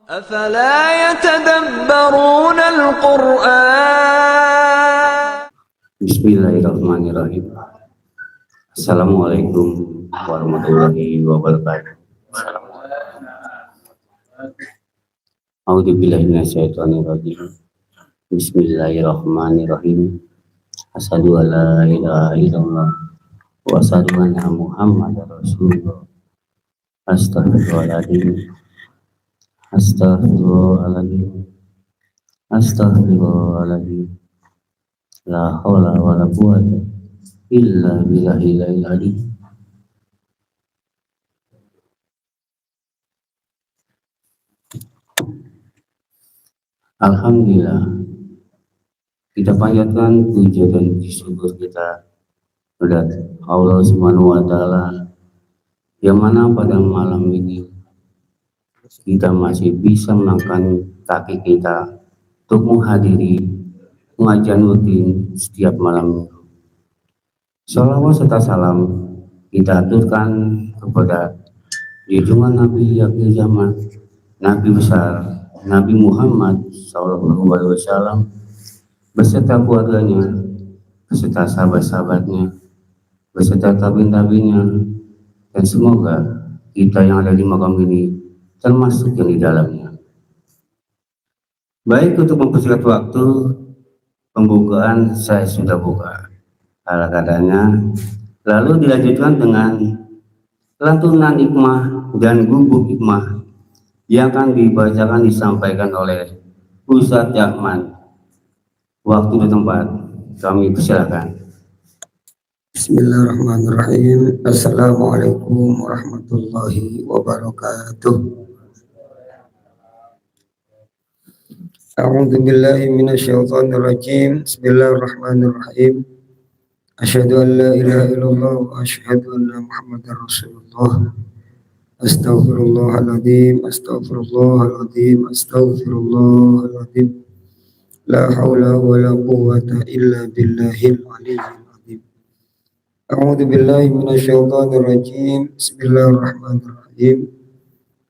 أفلا يتدبرون القرآن. Bismillahirrahmanirrahim. Assalamualaikum warahmatullahi wabarakatuh. A'udzubillahi minasyaitonirrajim. Bismillahirrahmanirrahim. Asyhadu an la ilaha illallah wa asyhadu anna Muhammadar Rasulullah. Astaghfirullahaladzim. Astaghfirullahaladzim. Astaghfirullahaladzim. La haula wala quwwata illa billahil aliyyil. Alhamdulillah, kita panjatkan puji dan syukur kita kepada Allah Subhanahu wa taala yang mana pada malam ini kita masih bisa mengangkat kaki kita untuk menghadiri pengajian rutin setiap malam minggu. Shalawat serta salam kita aturkan kepada junjungan Nabi akhir zaman, Nabi besar, Nabi Muhammad SAW beserta keluarganya, beserta sahabat-sahabatnya, beserta tabiin-tabiinnya, dan semoga kita yang ada di makam ini termasuk yang di dalamnya. Baik, untuk mempersingkat waktu, pembukaan saya sudah buka ala kadanya, lalu dilanjutkan dengan lantunan hikmah dan gubuk hikmah yang akan dibacakan disampaikan oleh Ustadz Jakman. Waktu dan tempat kami persilakan. Bismillahirrahmanirrahim. Assalamualaikum warahmatullahi wabarakatuh. A'udzu billahi minasyaitonir rajim. Bismillahirrahmanirrahim. Asyhadu an la ilaha illallah wa asyhadu anna Muhammadar Rasulullah. Astaghfirullahaladzim, astaghfirullahaladzim, astaghfirullahaladzim. La haula wa la quwwata illa billahil aliyyil azim. A'udzu billahi minasyaitonir rajim. Bismillahirrahmanirrahim.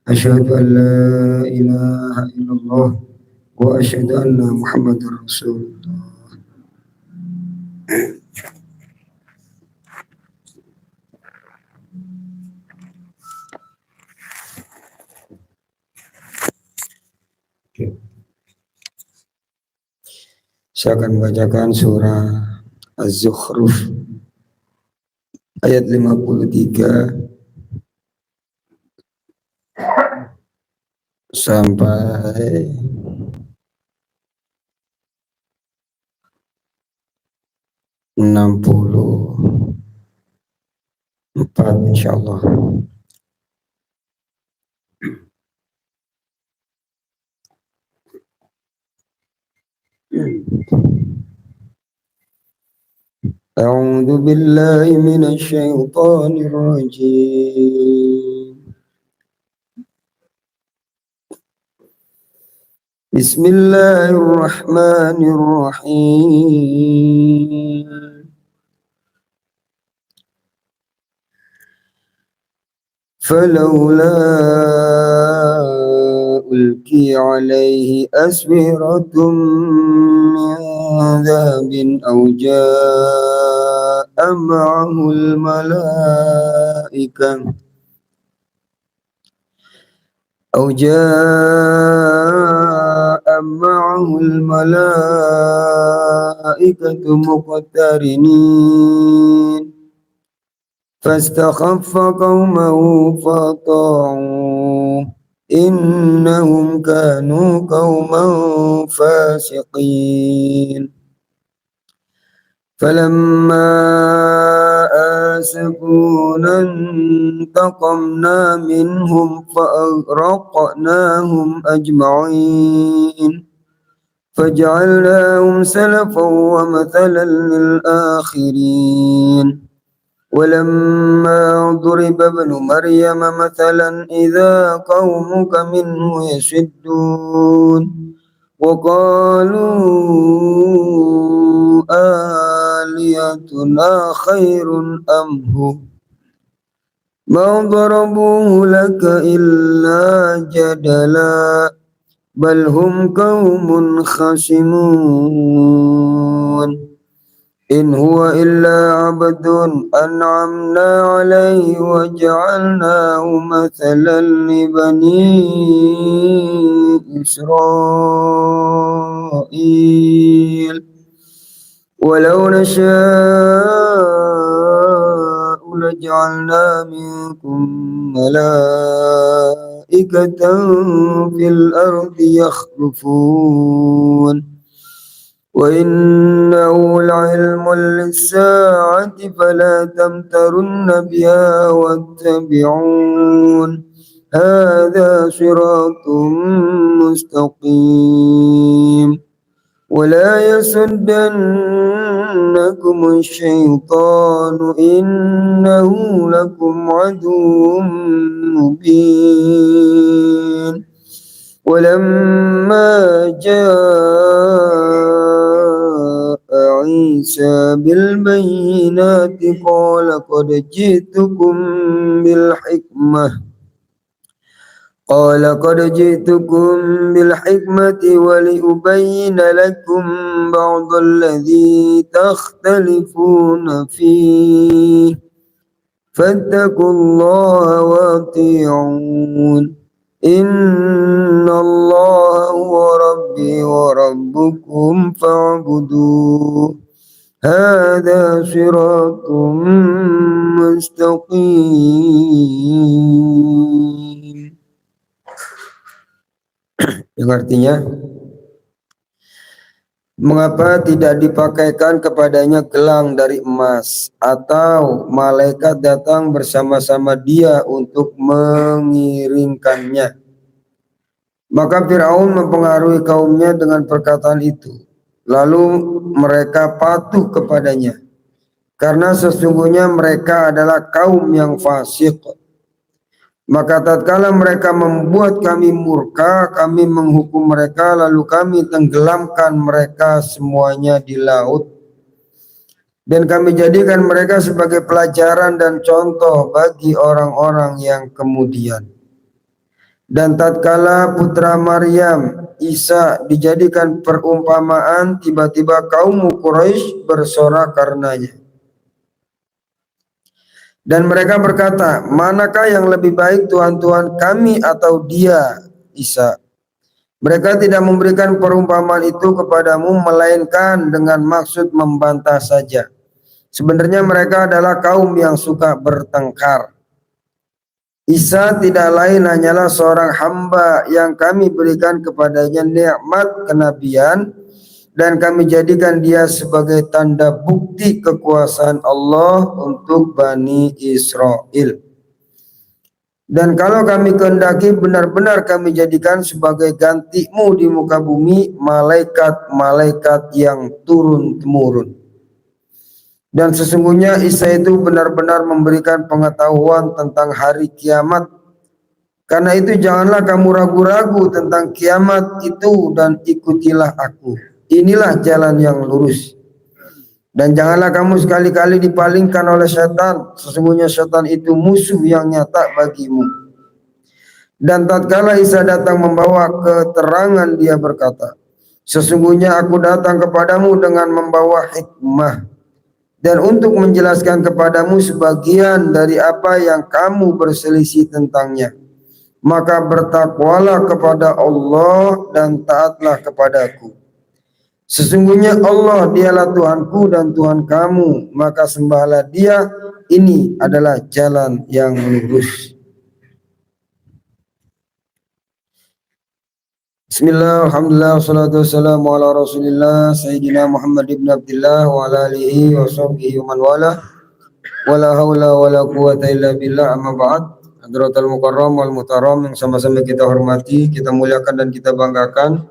Asyhadu an la ilaha illallah wa asyhadu anna Muhammadar Rasulullah. Saya akan membacakan surah Az-Zukhruf ayat 53 sampai 64 insyaallah. أعوذ بالله من الشيطان الرجيم. بسم الله الرحمن الرحيم. فلولا ألقي عليه أسورة من ذهب أو جاء معه الملائكة مقترنين فاستخف قومه فأطاعوه إنهم كانوا قوما فاسقين. فلما آسفونا انتقمنا منهم فأغرقناهم أجمعين فجعلناهم سلفا ومثلا للآخرين. ولما ضرب ابن مريم مثلا إذا قومك منه يصدون وقالوا آلهتنا خير أم هو ما ضربوه لك إلا جدلا بل هم قوم خصمون إن هو إلا عبد أنعمنا عليه وجعلناه مثلا لبني إسرائيل ولو نشاء لجعلنا منكم ملائكة في الأرض يخلفون وإنه لعلم للساعة فلا تمترن بها واتبعون هذا صراط مستقيم ولا يصدنكم الشيطان إنه لكم عدو مبين ولما جاء عيسى بالبينات قال قد جئتكم بالحكمة ولأبين لكم بعض الذي تختلفون فيه فاتقوا الله وأطيعون إن الله هو ربي وربكم فاعبدوه هذا صراط مستقيم. Yang artinya, mengapa tidak dipakaikan kepadanya gelang dari emas atau malaikat datang bersama-sama dia untuk mengiringkannya? Maka Fir'aun mempengaruhi kaumnya dengan perkataan itu. Lalu mereka patuh kepadanya. Karena sesungguhnya mereka adalah kaum yang fasik. Maka tatkala mereka membuat kami murka, kami menghukum mereka, lalu kami tenggelamkan mereka semuanya di laut. Dan kami jadikan mereka sebagai pelajaran dan contoh bagi orang-orang yang kemudian. Dan tatkala putra Maryam, Isa, dijadikan perumpamaan, tiba-tiba kaum Quraisy bersorak karenanya. Dan mereka berkata, manakah yang lebih baik Tuhan-Tuhan kami atau dia, Isa? Mereka tidak memberikan perumpamaan itu kepadamu, melainkan dengan maksud membantah saja. Sebenarnya mereka adalah kaum yang suka bertengkar. Isa tidak lain hanyalah seorang hamba yang kami berikan kepadanya nikmat kenabian, dan kami jadikan dia sebagai tanda bukti kekuasaan Allah untuk Bani Israel. Dan kalau kami kehendaki, benar-benar kami jadikan sebagai gantimu di muka bumi malaikat-malaikat yang turun-temurun. Dan sesungguhnya Isa itu benar-benar memberikan pengetahuan tentang hari kiamat. Karena itu janganlah kamu ragu-ragu tentang kiamat itu dan ikutilah aku. Inilah jalan yang lurus. Dan janganlah kamu sekali-kali dipalingkan oleh setan. Sesungguhnya setan itu musuh yang nyata bagimu. Dan tatkala Isa datang membawa keterangan, dia berkata, sesungguhnya aku datang kepadamu dengan membawa hikmah dan untuk menjelaskan kepadamu sebagian dari apa yang kamu berselisih tentangnya. Maka bertakwalah kepada Allah dan taatlah kepadaku. Sesungguhnya Allah dialah Tuhanku dan Tuhan kamu, maka sembahlah dia, ini adalah jalan yang lurus. Bismillah, alhamdulillah, wassalatu wassalamu ala rasulillah, Sayyidina Muhammad ibn Abdillah wa ala alihi wa sahbihi wa man wala, wa la hawla wa la quwata illa billah, amma ba'd. Hadratul Mukarram wal Muhtaram yang sama-sama kita hormati, kita muliakan dan kita banggakan,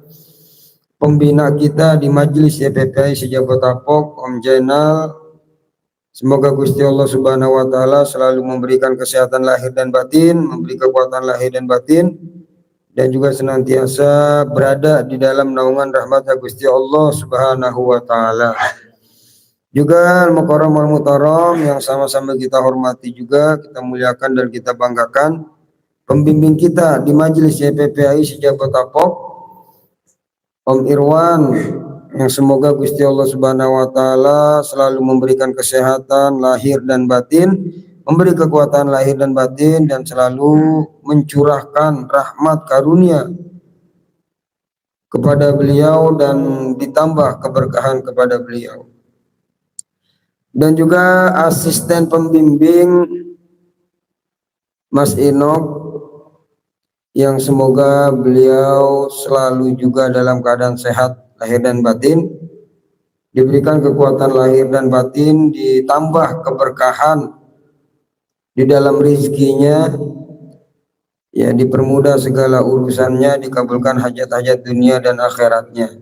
pembina kita di Majelis YPPI Sejabat Tapok, Om Jainal. Semoga Gusti Allah Subhanahu wa taala selalu memberikan kesehatan lahir dan batin, memberi kekuatan lahir dan batin, dan juga senantiasa berada di dalam naungan rahmat Gusti Allah Subhanahu wa taala. Juga Al-Mukarram Al-Muhtaram yang sama-sama kita hormati juga, kita muliakan dan kita banggakan, pembimbing kita di Majelis YPPI Sejabat Tapok, Om Irwan, yang semoga Gusti Allah Subhanahu wa taala selalu memberikan kesehatan lahir dan batin, memberi kekuatan lahir dan batin, dan selalu mencurahkan rahmat karunia kepada beliau dan ditambah keberkahan kepada beliau. Dan juga asisten pembimbing Mas Inok, yang semoga beliau selalu juga dalam keadaan sehat lahir dan batin, diberikan kekuatan lahir dan batin, ditambah keberkahan di dalam rizkinya, ya, dipermudah segala urusannya, dikabulkan hajat-hajat dunia dan akhiratnya.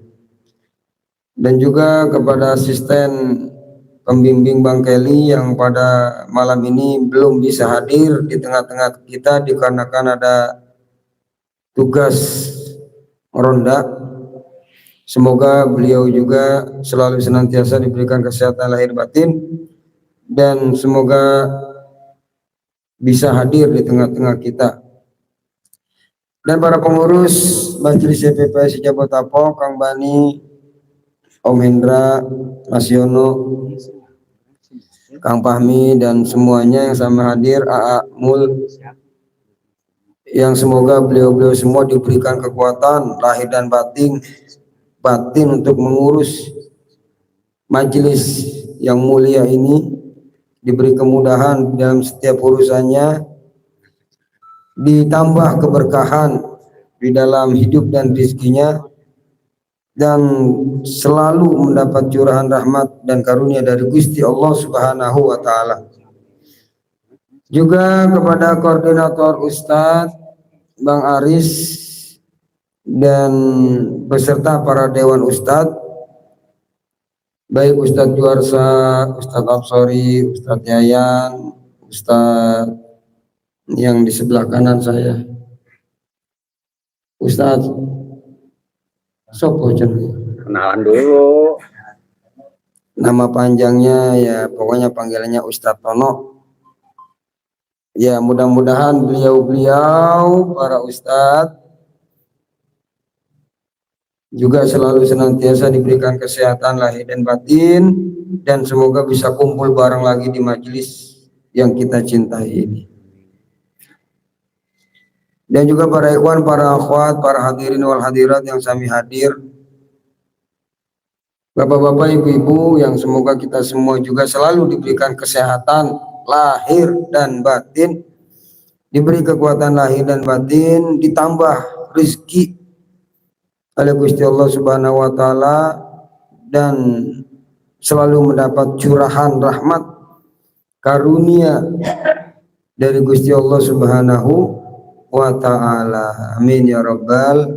Dan juga kepada asisten pembimbing Bang Kelly yang pada malam ini belum bisa hadir di tengah-tengah kita dikarenakan ada tugas ronda. Semoga beliau juga selalu senantiasa diberikan kesehatan lahir batin dan semoga bisa hadir di tengah-tengah kita. Dan para pengurus Majelis CPPS Jabotapo, Kang Bani, Om Hendra, Mas Yono, Kang Fahmi, dan semuanya yang sama hadir, AA Mul, yang semoga beliau-beliau semua diberikan kekuatan lahir dan batin untuk mengurus majelis yang mulia ini, diberi kemudahan dalam setiap urusannya, ditambah keberkahan di dalam hidup dan rizkinya, dan selalu mendapat curahan rahmat dan karunia dari Gusti Allah Subhanahu wa taala. Juga kepada koordinator Ustadz Bang Aris dan beserta para dewan Ustadz, baik Ustadz Juarsa, Ustadz Absori, Ustadz Yayan, Ustadz yang di sebelah kanan saya, Ustadz Sopo, Kenalan dulu. nama panjangnya ya pokoknya panggilannya Ustadz Tono. Ya, mudah-mudahan beliau-beliau para ustadz juga selalu senantiasa diberikan kesehatan lahir dan batin, dan semoga bisa kumpul bareng lagi di majelis yang kita cintai ini. Dan juga para ikhwan, para akhwat, para hadirin wal hadirat yang sami hadir, bapak-bapak, ibu-ibu, yang semoga kita semua juga selalu diberikan kesehatan lahir dan batin, diberi kekuatan lahir dan batin, ditambah rezeki oleh Gusti Allah Subhanahu wa taala, dan selalu mendapat curahan rahmat karunia dari Gusti Allah Subhanahu wa taala. Amin ya rabbal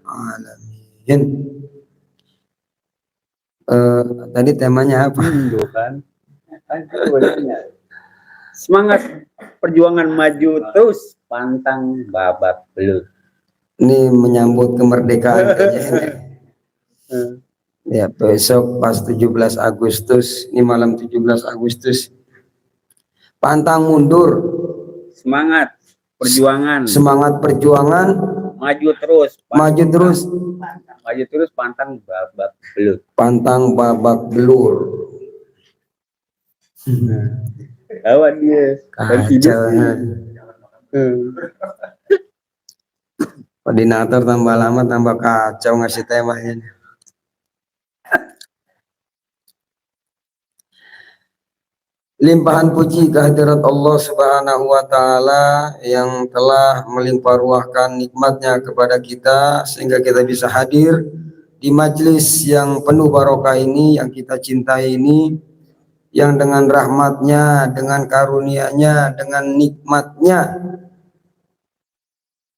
alamin. Tadi temanya apa? Kan? Semangat perjuangan maju terus, pantang babak belur. Ini menyambut kemerdekaan kayaknya. Ya, besok pas 17 Agustus, ini malam 17 Agustus. Pantang mundur. Semangat perjuangan. Semangat perjuangan. Maju terus. Maju terus. Maju terus, pantang babak belur. Pantang babak belur. Kawan dia. Kacau. Koordinator tambah lama tambah kacau ngasih temanya. Limpahan puji kehadirat Allah Subhanahu wa taala yang telah melimpah ruahkan nikmatnya kepada kita sehingga kita bisa hadir di majelis yang penuh barokah ini, yang kita cintai ini, yang dengan rahmatnya, dengan karunia-Nya, dengan nikmatnya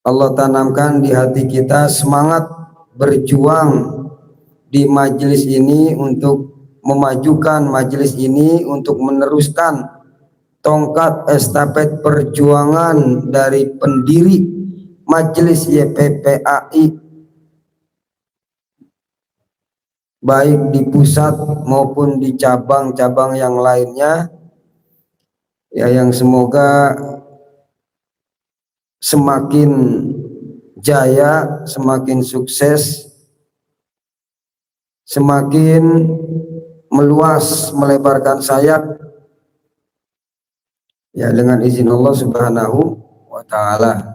Allah tanamkan di hati kita semangat berjuang di majelis ini untuk memajukan majelis ini, untuk meneruskan tongkat estafet perjuangan dari pendiri majelis YPPAI, baik di pusat maupun di cabang-cabang yang lainnya, ya, yang semoga semakin jaya, semakin sukses, semakin meluas, melebarkan sayap ya dengan izin Allah Subhanahu wa taala.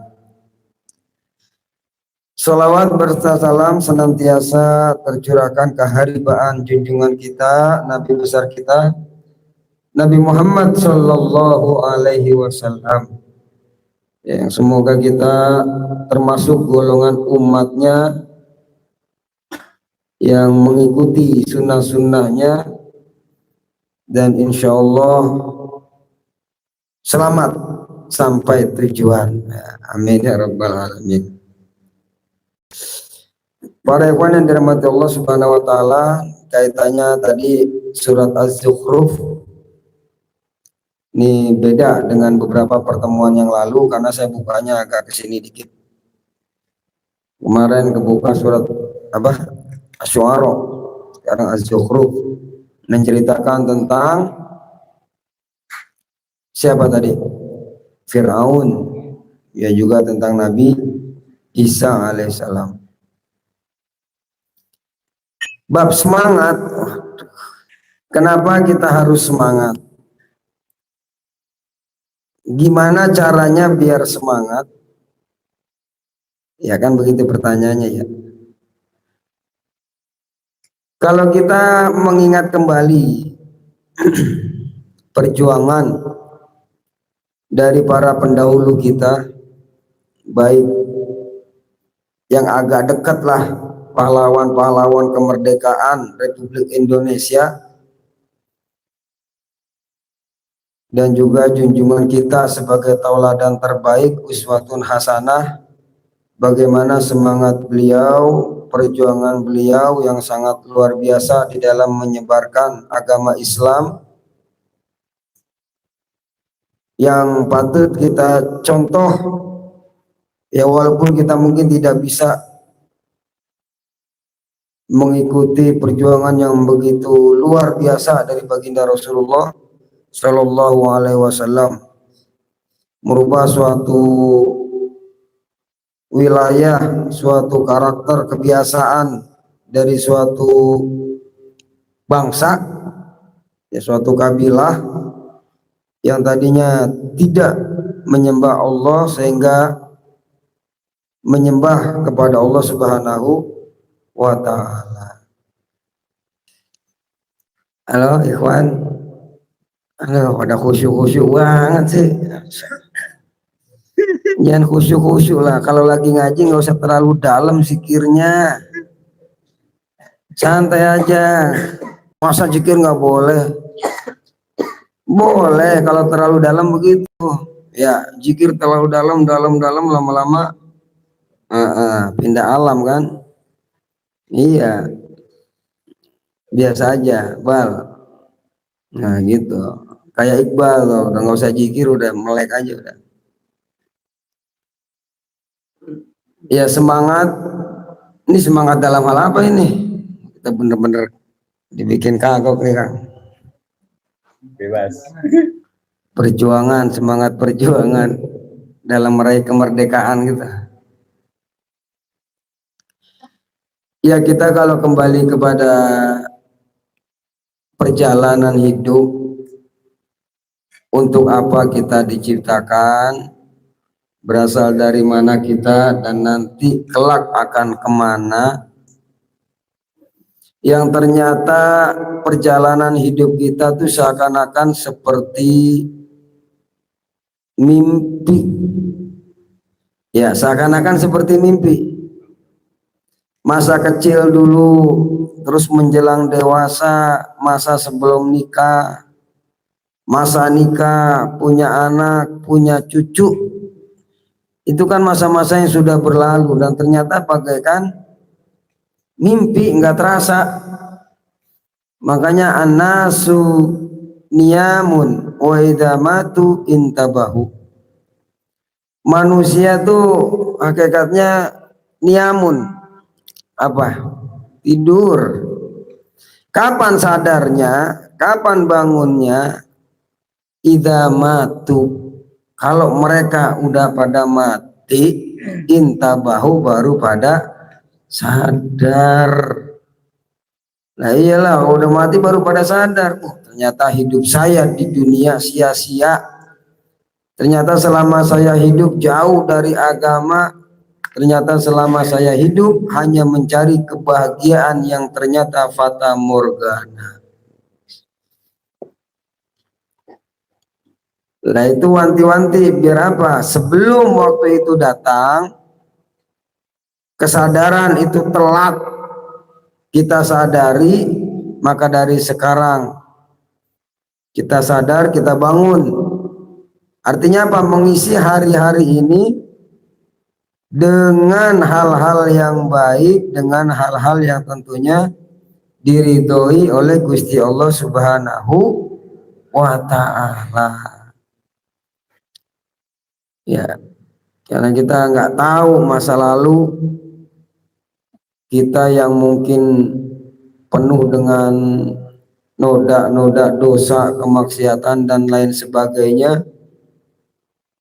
Salawat berserta salam senantiasa tercurahkan ke haribaan junjungan kita, Nabi besar kita, Nabi Muhammad Sallallahu Alaihi Wasallam. Yang semoga kita termasuk golongan umatnya yang mengikuti sunnah-sunnahnya dan insya Allah selamat sampai tujuan. Amin ya rabbal alamin. Para ikhwan yang dirahmati Allah Subhanahu wa taala, kaitannya tadi surat Az-Zukhruf ini beda dengan beberapa pertemuan yang lalu karena saya bukanya agak kesini dikit. Kemarin kebuka surat apa? Asy-Syu'ara, sekarang Az-Zukhruf, menceritakan tentang siapa tadi? Fir'aun, ya juga tentang Nabi Isa alaihissalam. Bab semangat. Kenapa kita harus semangat? Gimana caranya biar semangat? Ya kan begitu pertanyaannya ya. Kalau kita mengingat kembali perjuangan dari para pendahulu kita, baik yang agak dekat lah, pahlawan-pahlawan kemerdekaan Republik Indonesia, dan juga junjungan kita sebagai tauladan terbaik, uswatun hasanah, bagaimana semangat beliau, perjuangan beliau yang sangat luar biasa di dalam menyebarkan agama Islam, yang patut kita contoh ya, walaupun kita mungkin tidak bisa mengikuti perjuangan yang begitu luar biasa dari baginda Rasulullah Shallallahu Alaihi Wasallam, merubah suatu wilayah, suatu karakter, kebiasaan dari suatu bangsa, ya suatu kabilah yang tadinya tidak menyembah Allah sehingga menyembah kepada Allah Subhanahu wa ta'ala. Halo ikhwan, halo, pada khusyuk-khusyuk banget sih. Jangan khusyuk-khusyuk lah, kalau lagi ngaji nggak usah terlalu dalam zikirnya, santai aja. Masa zikir nggak boleh? Boleh kalau terlalu dalam begitu ya. Zikir terlalu dalam lama-lama pindah alam kan. Iya, biasa aja, Bal. Nah gitu, kayak Iqbal loh, udah nggak usah zikir, udah melek aja udah. Ya semangat, ini semangat dalam hal apa ini? Kita bener-bener dibikin kagok nih Kang. Bebas. Perjuangan, semangat perjuangan dalam meraih kemerdekaan kita. Ya kita kalau kembali kepada perjalanan hidup, untuk apa kita diciptakan, berasal dari mana kita, dan nanti kelak akan kemana, yang ternyata perjalanan hidup kita tuh seakan-akan seperti mimpi. Ya seakan-akan seperti mimpi. Masa kecil dulu, terus menjelang dewasa, masa sebelum nikah, masa nikah, punya anak, punya cucu, itu kan masa-masa yang sudah berlalu dan ternyata bagaikan mimpi, nggak terasa. Makanya annasu niyamun wa idza matu intabahu. Manusia tuh hakikatnya niyamun, apa? Tidur. Kapan sadarnya? Kapan bangunnya? Idza matu. Kalau mereka udah pada mati, intabahu, baru pada sadar. Nah iyalah, kalau udah mati baru pada sadar, oh, ternyata hidup saya di dunia sia-sia. Ternyata selama saya hidup jauh dari agama, ternyata selama saya hidup hanya mencari kebahagiaan yang ternyata fata morgana. Nah itu wanti-wanti biar apa? Sebelum waktu itu datang, kesadaran itu telat kita sadari, maka dari sekarang kita sadar, kita bangun. Artinya apa? Mengisi hari-hari ini dengan hal-hal yang baik, dengan hal-hal yang tentunya diridhoi oleh Gusti Allah Subhanahu wa ta'ala. Ya, karena kita nggak tahu masa lalu kita yang mungkin penuh dengan noda-noda dosa, kemaksiatan dan lain sebagainya.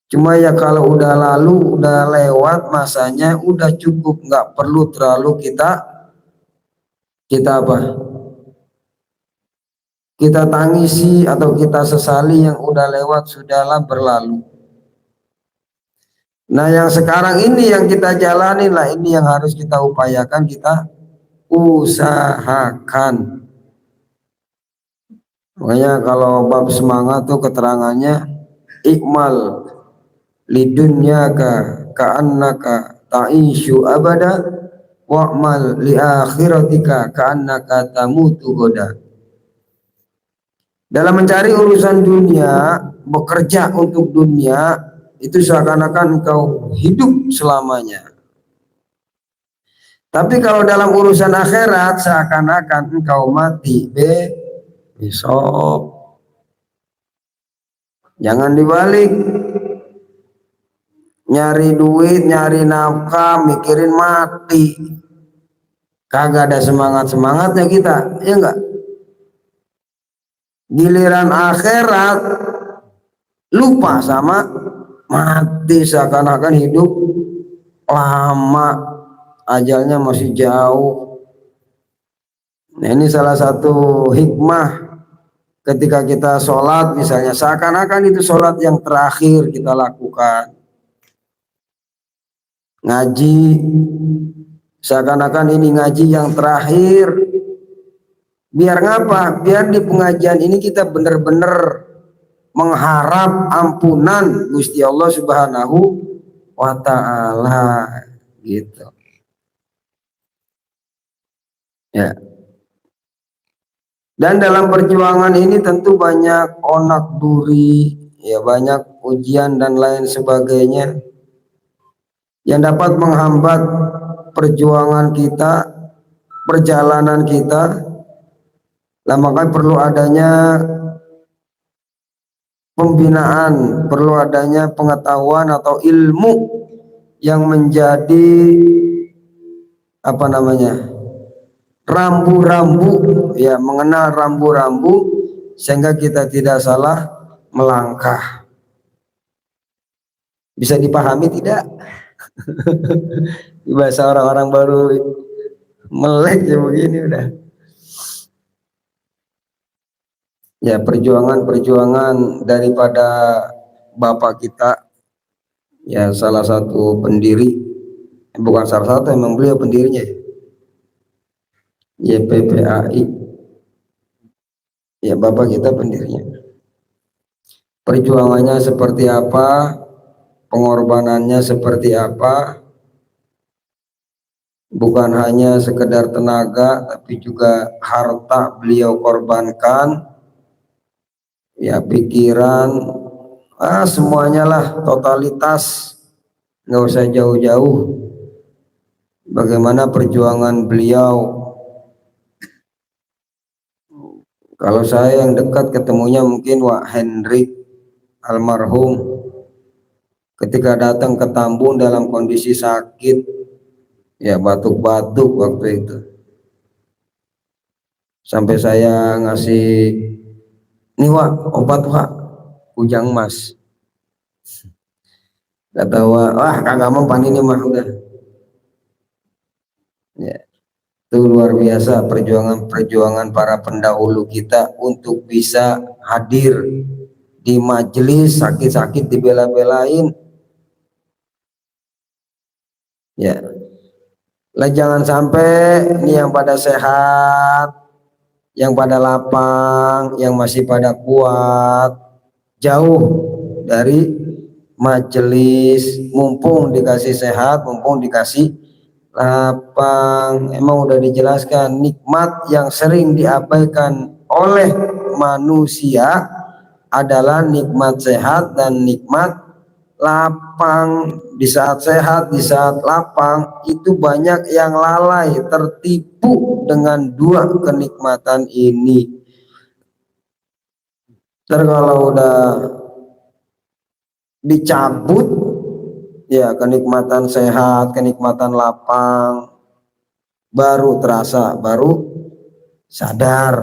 Cuma ya kalau udah lalu, udah lewat masanya, udah cukup, nggak perlu terlalu kita apa? Kita tangisi atau kita sesali yang udah lewat, sudahlah berlalu. Nah yang sekarang ini yang kita jalani lah, ini yang harus kita upayakan, kita usahakan. Makanya kalau bab semangat tuh keterangannya ikmal lidunyaka ka'annaka ta'ishu abada wa'mal li akhiratika ka'annaka tamutu goda. Dalam mencari urusan dunia, bekerja untuk dunia, itu seakan-akan engkau hidup selamanya. Tapi kalau dalam urusan akhirat, seakan-akan engkau mati besok. Jangan dibalik. Nyari duit, nyari nafkah, mikirin mati. Kagak ada semangat-semangatnya kita, ya enggak? Giliran akhirat lupa sama mati, seakan-akan hidup lama, ajalnya masih jauh. Nah ini salah satu hikmah ketika kita sholat misalnya, seakan-akan itu sholat yang terakhir kita lakukan. Ngaji, seakan-akan ini ngaji yang terakhir. Biar ngapa? Biar di pengajian ini kita benar-benar mengharap ampunan Gusti Allah Subhanahu wa ta'ala gitu. Ya. Dan dalam perjuangan ini tentu banyak onak duri, ya banyak ujian dan lain sebagainya yang dapat menghambat perjuangan kita, perjalanan kita. Nah, maka perlu adanya pembinaan, perlu adanya pengetahuan atau ilmu yang menjadi apa namanya, rambu-rambu, ya mengenal rambu-rambu sehingga kita tidak salah melangkah. Bisa dipahami tidak? Bahasa orang-orang baru melek ya begini udah. Ya perjuangan-perjuangan daripada bapak kita, ya salah satu pendiri, bukan salah satu, emang beliau pendirinya, YPPAI, ya bapak kita pendirinya. Perjuangannya seperti apa, pengorbanannya seperti apa, bukan hanya sekedar tenaga tapi juga harta beliau korbankan, ya pikiran, semuanya lah, totalitas, nggak usah jauh-jauh bagaimana perjuangan beliau. Kalau saya yang dekat ketemunya mungkin Wak Hendrik almarhum, ketika datang ke Tambun dalam kondisi sakit, ya batuk-batuk waktu itu, sampai saya ngasih, nih Wak, obat Wak, Ujang Mas. Kata Wak, wah kagak mau pan ini mah udah. Ya. Itu luar biasa perjuangan para pendahulu kita untuk bisa hadir di majelis, sakit-sakit dibela-belain. Ya, lah jangan sampai ini yang pada sehat, yang pada lapang, yang masih pada kuat, jauh dari majelis. Mumpung dikasih sehat, mumpung dikasih lapang. Emang udah dijelaskan nikmat yang sering diabaikan oleh manusia adalah nikmat sehat dan nikmat lapang. Di saat sehat, di saat lapang, itu banyak yang lalai, tertipu dengan dua kenikmatan ini. Kalau udah dicabut, ya kenikmatan sehat, kenikmatan lapang, baru terasa, baru sadar.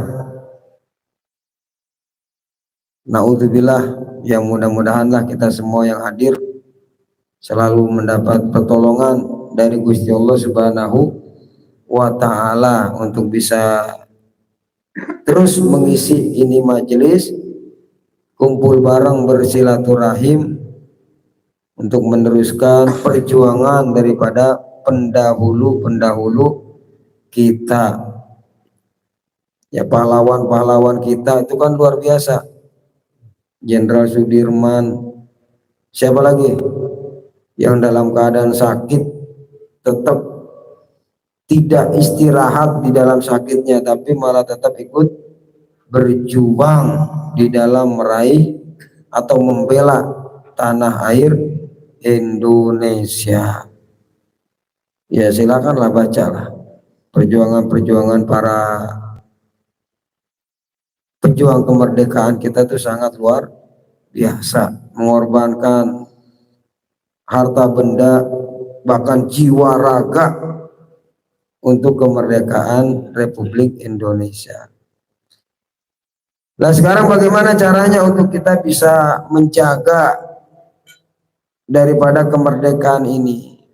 Naudzubillah, ya mudah-mudahanlah kita semua yang hadir selalu mendapat pertolongan dari Gusti Allah Subhanahu wa Ta'ala untuk bisa terus mengisi ini majelis, kumpul bareng bersilaturahim untuk meneruskan perjuangan daripada pendahulu-pendahulu kita. Ya, pahlawan-pahlawan kita itu kan luar biasa. Jenderal Sudirman, siapa lagi yang dalam keadaan sakit tetap tidak istirahat di dalam sakitnya, tapi malah tetap ikut berjuang di dalam meraih atau membela tanah air Indonesia. Ya silakanlah bacalah perjuangan-perjuangan para pejuang kemerdekaan kita itu sangat luar biasa, mengorbankan harta benda bahkan jiwa raga untuk kemerdekaan Republik Indonesia. Nah sekarang bagaimana caranya untuk kita bisa menjaga daripada kemerdekaan ini?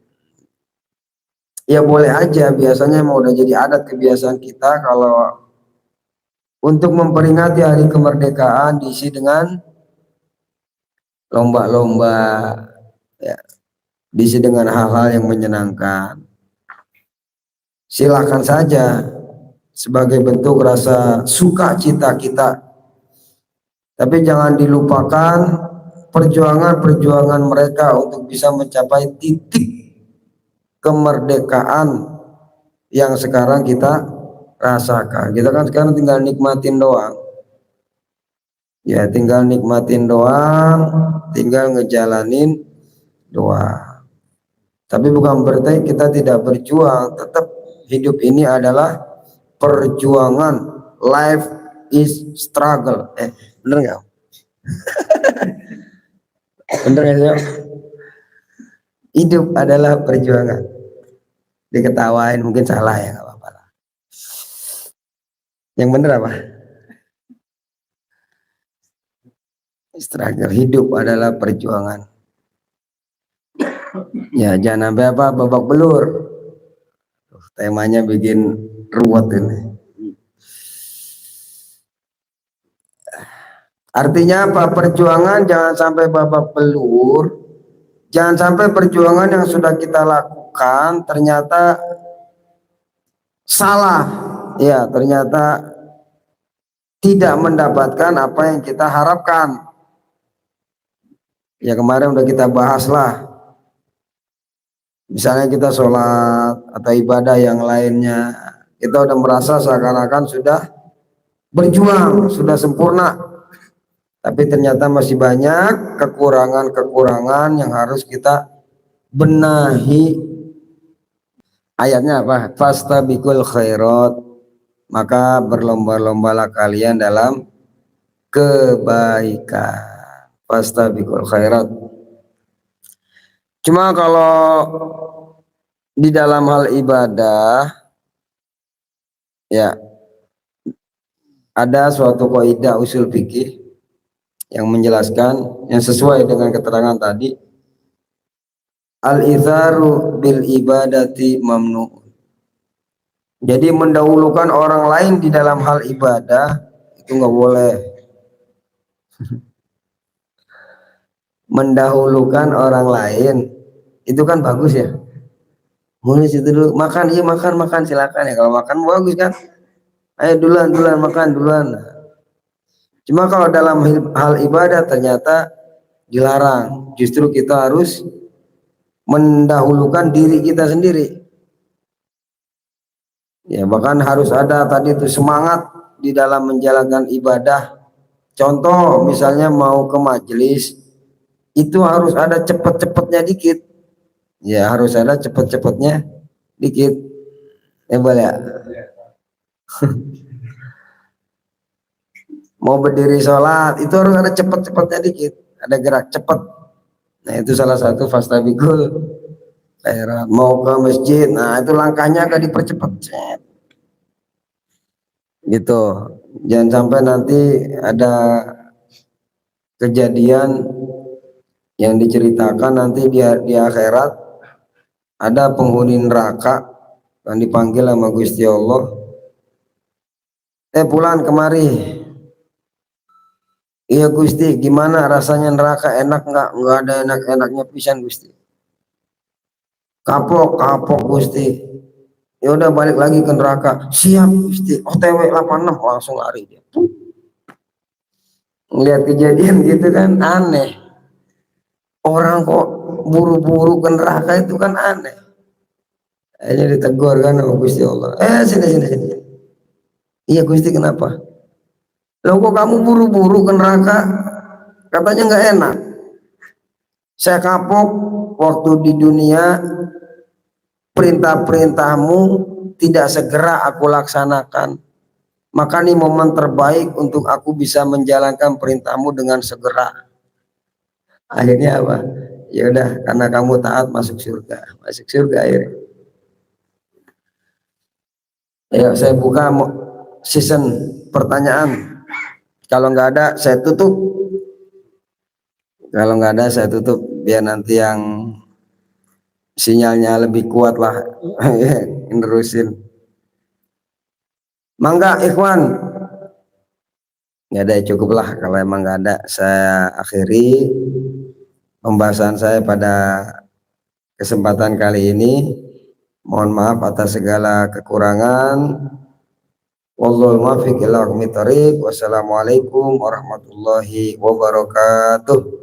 Ya boleh aja, biasanya mau udah jadi adat kebiasaan kita kalau untuk memperingati hari kemerdekaan diisi dengan lomba-lomba, ya, diisi dengan hal-hal yang menyenangkan. Silakan saja sebagai bentuk rasa sukacita kita, tapi jangan dilupakan perjuangan-perjuangan mereka untuk bisa mencapai titik kemerdekaan yang sekarang kita rasakan. Kita kan sekarang tinggal nikmatin doang. Ya tinggal nikmatin doang, tinggal ngejalanin doang. Tapi bukan berarti kita tidak berjuang. Tetap hidup ini adalah perjuangan. Life is struggle. Bener nggak? Bener nggak sih? Hidup adalah perjuangan. Diketawain mungkin salah ya, nggak apa-apa lah. Yang bener apa? Struggle. Hidup adalah perjuangan. Ya jangan sampai apa babak belur. Temanya bikin ruwet ini. Artinya apa? Perjuangan jangan sampai babak belur. Jangan sampai perjuangan yang sudah kita lakukan ternyata salah. Ya, ternyata tidak mendapatkan apa yang kita harapkan. Ya kemarin udah kita bahas lah. Misalnya kita sholat atau ibadah yang lainnya, kita udah merasa seakan-akan sudah berjuang, sudah sempurna. Tapi ternyata masih banyak kekurangan-kekurangan yang harus kita benahi. Ayatnya apa? Fastabiqul khairat, maka berlomba-lombalah kalian dalam kebaikan. Fastabiqul khairat. Cuma kalau di dalam hal ibadah, ya ada suatu kaidah usul fikih yang menjelaskan yang sesuai dengan keterangan tadi, al-itharu bil ibadati mamnu. Jadi mendahulukan orang lain di dalam hal ibadah itu nggak boleh. Mendahulukan orang lain itu kan bagus ya. Mulai situ dulu, makan, iya makan silakan ya, kalau makan bagus kan, ayo duluan makan duluan. Cuma kalau dalam hal ibadah ternyata dilarang, justru kita harus mendahulukan diri kita sendiri ya, bahkan harus ada tadi itu semangat di dalam menjalankan ibadah. Contoh misalnya mau ke majelis itu harus ada cepet-cepetnya dikit ya, harus ada cepet-cepetnya dikit ya, boleh ya. Mau berdiri sholat itu harus ada cepet-cepetnya dikit, ada gerak cepet. Nah itu salah satu fastabikul khairat. Mau ke masjid, nah itu langkahnya agak dipercepat gitu. Jangan sampai nanti ada kejadian yang diceritakan nanti di akhirat ada penghuni neraka yang dipanggil sama Gusti Allah, pulang kemari. Iya Gusti, gimana rasanya neraka, enak nggak? Nggak ada enak-enaknya pisan Gusti. Kapok Gusti. Ya udah balik lagi ke neraka. Siap Gusti. OTW 86 langsung lari dia. Ngelihat kejadian gitu kan aneh. Orang kok buru-buru ke neraka itu kan aneh. Akhirnya ditegur kan sama Gusti Allah. Sini. Iya Gusti, kenapa? Loh kok kamu buru-buru ke neraka? Katanya nggak enak. Saya kapok waktu di dunia, perintah-perintahmu tidak segera aku laksanakan. Maka ini momen terbaik untuk aku bisa menjalankan perintahmu dengan segera. Akhirnya apa? Ya udah, karena kamu taat masuk surga akhirnya. Ya, saya buka season pertanyaan. Kalau nggak ada saya tutup. Biar nanti yang sinyalnya lebih kuat lah nerusin. Mangga Ikhwan. Nggak ada, cukup lah. Kalau emang nggak ada, saya akhiri pembahasan saya pada kesempatan kali ini. Mohon maaf atas segala kekurangan. Wallahul muwaffiq ila aqwamit thoriq. Wassalamualaikum warahmatullahi wabarakatuh.